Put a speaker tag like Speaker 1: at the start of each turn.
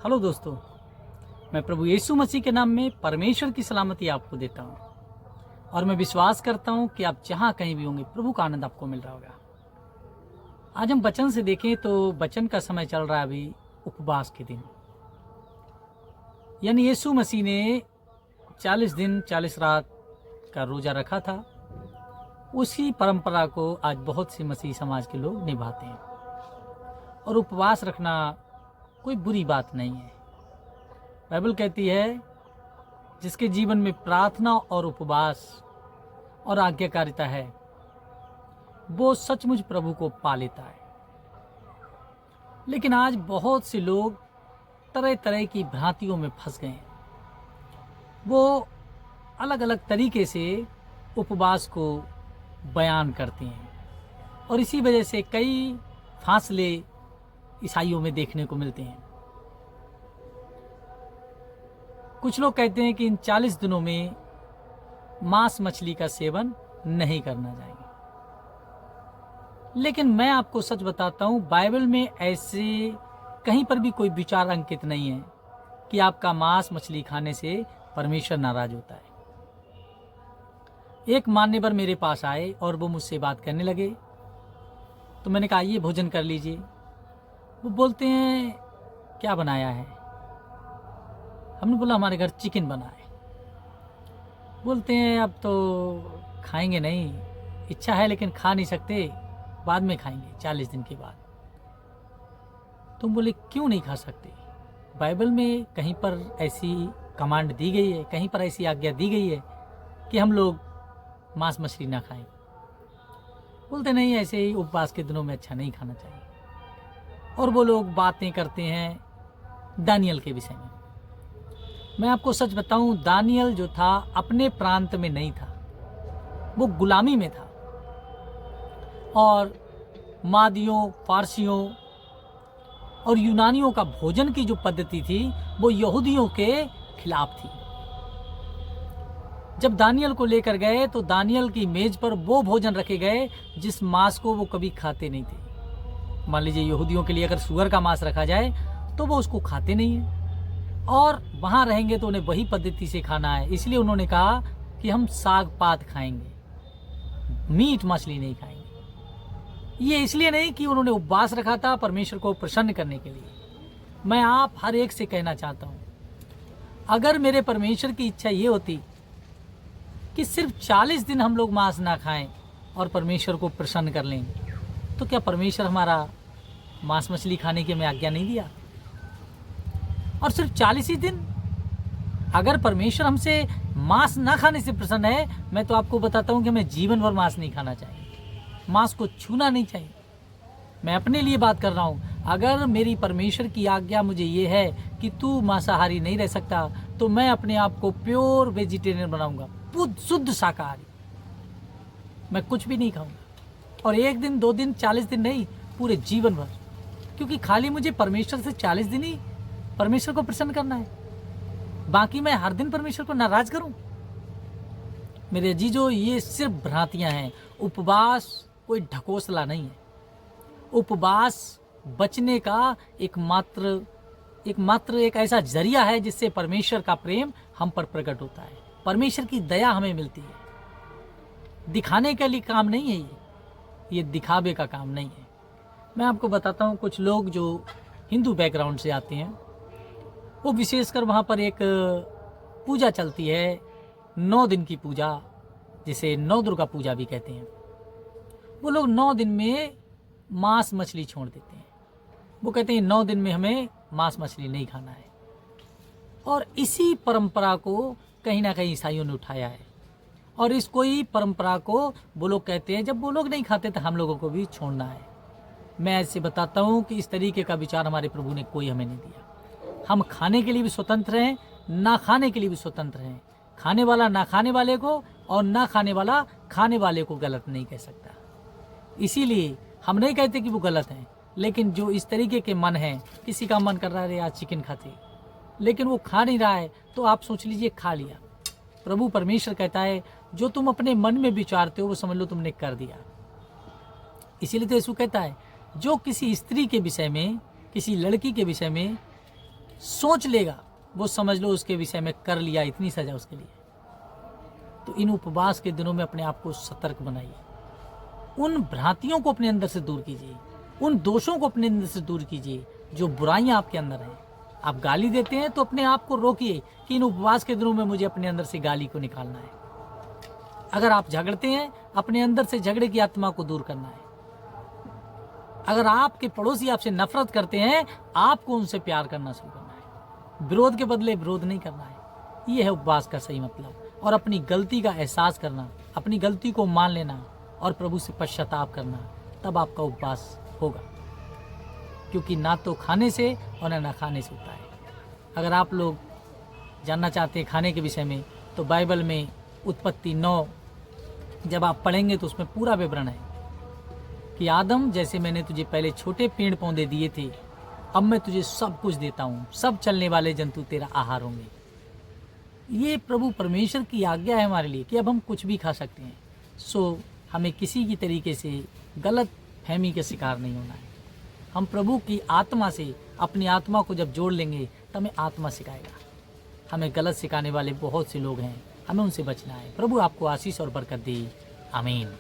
Speaker 1: Hello दोस्तों, मैं प्रभु यीशु मसीह के नाम में परमेश्वर की सलामती आपको देता हूँ और मैं विश्वास करता हूँ कि आप जहाँ कहीं भी होंगे प्रभु का आनंद आपको मिल रहा होगा। आज हम वचन से देखें तो वचन का समय चल रहा है अभी उपवास के दिन, यानी यीशु मसीह ने 40 दिन 40 रात का रोजा रखा था। उसी परंपरा को आज बहुत से मसीह समाज के लोग निभाते हैं और उपवास रखना कोई बुरी बात नहीं है। बाइबल कहती है जिसके जीवन में प्रार्थना और उपवास और आज्ञाकारिता है वो सचमुच प्रभु को पा लेता है। लेकिन आज बहुत से लोग तरह तरह की भ्रांतियों में फंस गए हैं। वो अलग अलग तरीके से उपवास को बयान करते हैं और इसी वजह से कई फासले ईसाइयों में देखने को मिलते हैं। कुछ लोग कहते हैं कि इन 40 दिनों में मांस मछली का सेवन नहीं करना चाहिए, लेकिन मैं आपको सच बताता हूं, बाइबल में ऐसे कहीं पर भी कोई विचार अंकित नहीं है कि आपका मांस मछली खाने से परमेश्वर नाराज होता है। एक मान्यवर मेरे पास आए और वो मुझसे बात करने लगे, तो मैंने कहा ये भोजन कर लीजिए। वो बोलते हैं क्या बनाया है? हमने बोला हमारे घर चिकन बना है। बोलते हैं अब तो खाएंगे नहीं, इच्छा है लेकिन खा नहीं सकते, बाद में खाएंगे 40 दिन के बाद। तुम बोले क्यों नहीं खा सकते? बाइबल में कहीं पर ऐसी कमांड दी गई है, कहीं पर ऐसी आज्ञा दी गई है कि हम लोग मांस मछली ना खाएं। बोलते नहीं, ऐसे ही उपवास के दिनों में अच्छा नहीं खाना चाहिए। और वो लोग बातें करते हैं दानियल के विषय में। मैं आपको सच बताऊं, दानियल जो था अपने प्रांत में नहीं था, वो गुलामी में था और मादियों, फारसियों और यूनानियों का भोजन की जो पद्धति थी वो यहूदियों के खिलाफ थी। जब दानियल को लेकर गए तो दानियल की मेज पर वो भोजन रखे गए जिस मांस को वो कभी खाते नहीं थे। मान लीजिए यहूदियों के लिए अगर सूअर का मांस रखा जाए तो वो उसको खाते नहीं है और वहाँ रहेंगे तो उन्हें वही पद्धति से खाना है। इसलिए उन्होंने कहा कि हम साग पात खाएंगे, मीट मछली नहीं खाएंगे। ये इसलिए नहीं कि उन्होंने उपवास रखा था परमेश्वर को प्रसन्न करने के लिए। मैं आप हर एक से कहना चाहता हूँ, अगर मेरे परमेश्वर की इच्छा ये होती कि सिर्फ 40 दिन हम लोग मांस ना खाएं और परमेश्वर को प्रसन्न कर लें, तो क्या परमेश्वर हमारा मांस मछली खाने की हमें आज्ञा नहीं दिया? और सिर्फ 40 ही दिन अगर परमेश्वर हमसे मांस ना खाने से प्रसन्न है, मैं तो आपको बताता हूं कि हमें जीवन भर मांस नहीं खाना चाहिए, मांस को छूना नहीं चाहिए। मैं अपने लिए बात कर रहा हूं। अगर मेरी परमेश्वर की आज्ञा मुझे ये है कि तू मांसाहारी नहीं रह सकता, तो मैं अपने आप को प्योर वेजिटेरियन बनाऊंगा, शुद्ध शाकाहारी। मैं कुछ भी नहीं खाऊंगा, और 1 दिन 2 दिन 40 दिन नहीं, पूरे जीवन भर। क्योंकि खाली मुझे परमेश्वर से 40 दिन ही परमेश्वर को प्रसन्न करना है, बाकी मैं हर दिन परमेश्वर को नाराज करूं? मेरे अजीजों, ये सिर्फ भ्रांतियां हैं। उपवास कोई ढकोसला नहीं है। उपवास बचने का एकमात्र एक ऐसा जरिया है जिससे परमेश्वर का प्रेम हम पर प्रकट होता है, परमेश्वर की दया हमें मिलती है। दिखाने के लिए काम नहीं है ये दिखावे का काम नहीं है। मैं आपको बताता हूँ, कुछ लोग जो हिंदू बैकग्राउंड से आते हैं, वो विशेषकर वहाँ पर एक पूजा चलती है, 9 दिन की पूजा, जिसे 9 दुर्गा पूजा भी कहते हैं। वो लोग 9 दिन में मांस मछली छोड़ देते हैं। वो कहते हैं 9 दिन में हमें मांस मछली नहीं खाना है। और इसी परंपरा को कहीं ना कहीं ईसाइयों ने उठाया है और इस कोई परंपरा को वो लोग कहते हैं जब वो लोग नहीं खाते तो हम लोगों को भी छोड़ना है। मैं ऐसे बताता हूँ कि इस तरीके का विचार हमारे प्रभु ने कोई हमें नहीं दिया। हम खाने के लिए भी स्वतंत्र हैं, ना खाने के लिए भी स्वतंत्र हैं। खाने वाला ना खाने वाले को और ना खाने वाला खाने वाले को गलत नहीं कह सकता। इसीलिए हम नहीं कहते कि वो गलत हैं, लेकिन जो इस तरीके के मन हैं, किसी का मन कर रहा है आज चिकन खाते, लेकिन वो खा नहीं रहा है, तो आप सोच लीजिए खा लिया। प्रभु परमेश्वर कहता है जो तुम अपने मन में विचारते हो वो समझ लो तुमने कर दिया। इसीलिए तो यीशु कहता है जो किसी स्त्री के विषय में, किसी लड़की के विषय में सोच लेगा वो समझ लो उसके विषय में कर लिया, इतनी सजा उसके लिए। तो इन उपवास के दिनों में अपने आप को सतर्क बनाइए, उन भ्रांतियों को अपने अंदर से दूर कीजिए, उन दोषों को अपने अंदर से दूर कीजिए जो बुराइयां आपके अंदर हैं। आप गाली देते हैं तो अपने आप को रोकिए कि इन उपवास के दिनों में मुझे अपने अंदर से गाली को निकालना है। अगर आप झगड़ते हैं, अपने अंदर से झगड़े की आत्मा को दूर करना है। अगर आपके पड़ोसी आपसे नफरत करते हैं, आपको उनसे प्यार करना शुरू करना है। विरोध के बदले विरोध नहीं करना है। यह है उपवास का सही मतलब। और अपनी गलती का एहसास करना, अपनी गलती को मान लेना और प्रभु से पश्चाताप करना, तब आपका उपवास होगा। क्योंकि ना तो खाने से और ना खाने से होता है। अगर आप लोग जानना चाहते हैं खाने के विषय में, तो बाइबल में उत्पत्ति 9 जब आप पढ़ेंगे तो उसमें पूरा विवरण है कि आदम, जैसे मैंने तुझे पहले छोटे पेड़ पौधे दिए थे, अब मैं तुझे सब कुछ देता हूँ, सब चलने वाले जंतु तेरा आहार होंगे। ये प्रभु परमेश्वर की आज्ञा है हमारे लिए कि अब हम कुछ भी खा सकते हैं। सो हमें किसी की तरीके से गलत फहमी के शिकार नहीं होना है। हम प्रभु की आत्मा से अपनी आत्मा को जब जोड़ लेंगे तो हमें आत्मा सिखाएगा। हमें गलत सिखाने वाले बहुत से लोग हैं, हमें उनसे बचना है। प्रभु आपको आशीष और बरकत दे। आमीन।